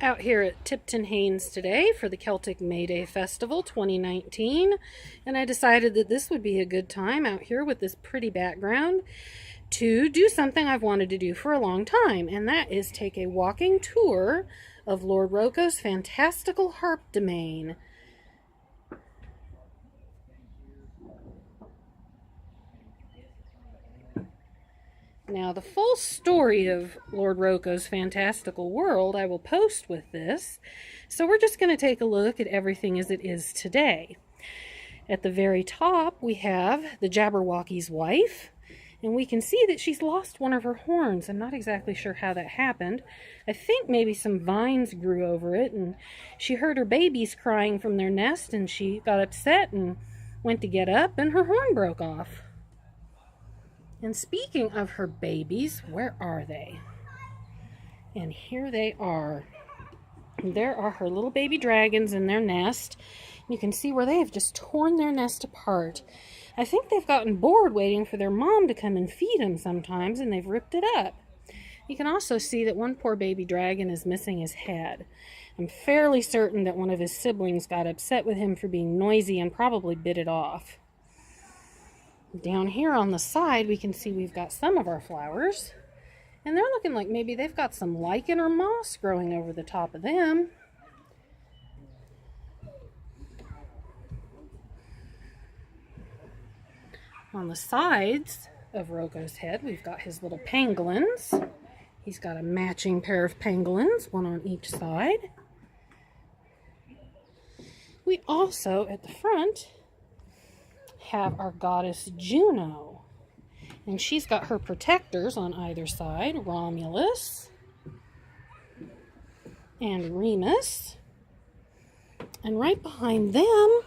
Out here at Tipton Haynes today for the Celtic Mayday Festival 2019, and I decided that this would be a good time out here with this pretty background to do something I've wanted to do for a long time, and that is take a walking tour of Lord Roco's Fantastical Harp Demesne. Now, the full story of Lord Roco's fantastical world I will post with this, so we're just going to take a look at everything as it is today. At the very top, we have the Jabberwocky's wife, and we can see that she's lost one of her horns. I'm not exactly sure how that happened. I think maybe some vines grew over it, and she heard her babies crying from their nest, and she got upset and went to get up, and her horn broke off. And speaking of her babies, where are they? And here they are. There are her little baby dragons in their nest. You can see where they have just torn their nest apart. I think they've gotten bored waiting for their mom to come and feed them sometimes, and they've ripped it up. You can also see that one poor baby dragon is missing his head. I'm fairly certain that one of his siblings got upset with him for being noisy and probably bit it off. Down here on the side, we can see we've got some of our flowers, and they're looking like maybe they've got some lichen or moss growing over the top of them. On the sides of Roco's head, we've got his little pangolins. He's got a matching pair of pangolins, one on each side. We also, at the front, have our goddess Juno, and she's got her protectors on either side, Romulus and Remus, and right behind them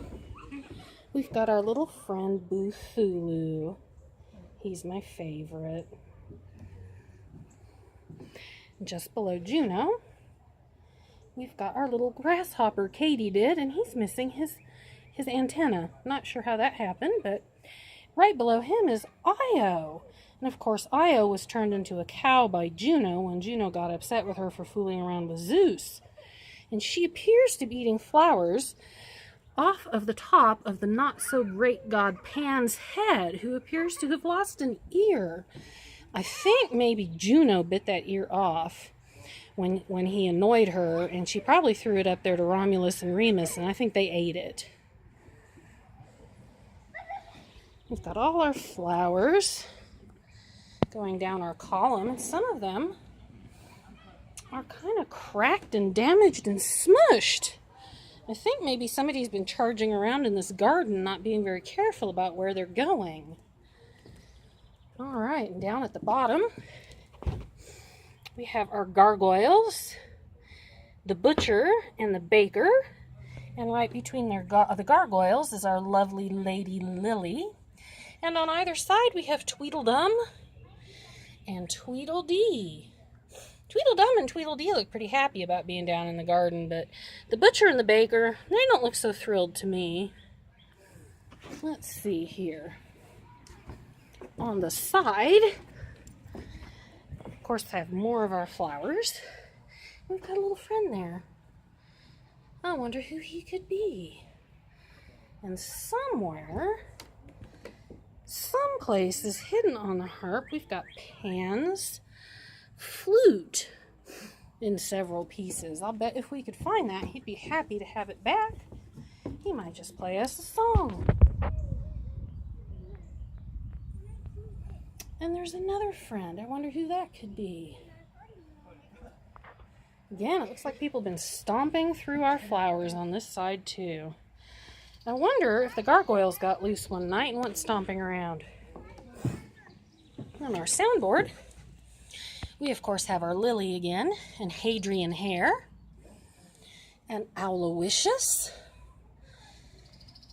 we've got our little friend Bufulu. He's my favorite. Just below Juno we've got our little grasshopper Katydid, and he's missing his antenna. Not sure how that happened, but right below him is Io. And of course, Io was turned into a cow by Juno when Juno got upset with her for fooling around with Zeus. And she appears to be eating flowers off of the top of the not-so-great god Pan's head, who appears to have lost an ear. I think maybe Juno bit that ear off when he annoyed her, and she probably threw it up there to Romulus and Remus, and I think they ate it. We've got all our flowers going down our column, and some of them are kind of cracked and damaged and smushed. I think maybe somebody's been charging around in this garden, not being very careful about where they're going. All right, and down at the bottom, we have our gargoyles, the butcher and the baker, and right between the gargoyles is our lovely Lady Lily. And on either side, we have Tweedledum and Tweedledee. Tweedledum and Tweedledee look pretty happy about being down in the garden, but the butcher and the baker, they don't look so thrilled to me. Let's see here. On the side, of course, I have more of our flowers. We've got a little friend there. I wonder who he could be. And somewhere, someplace is hidden on the harp, we've got Pan's flute in several pieces. I'll bet if we could find that, he'd be happy to have it back. He might just play us a song. And there's another friend. I wonder who that could be. Again, it looks like people have been stomping through our flowers on this side too. I wonder if the gargoyles got loose one night and went stomping around. On our soundboard, we of course have our Lily again, and Hadrian Hare, and Owlowiscious,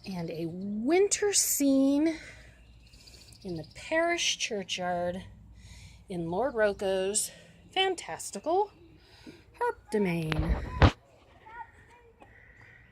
and a winter scene in the parish churchyard in Lord Roco's Fantastical Harp Demesne.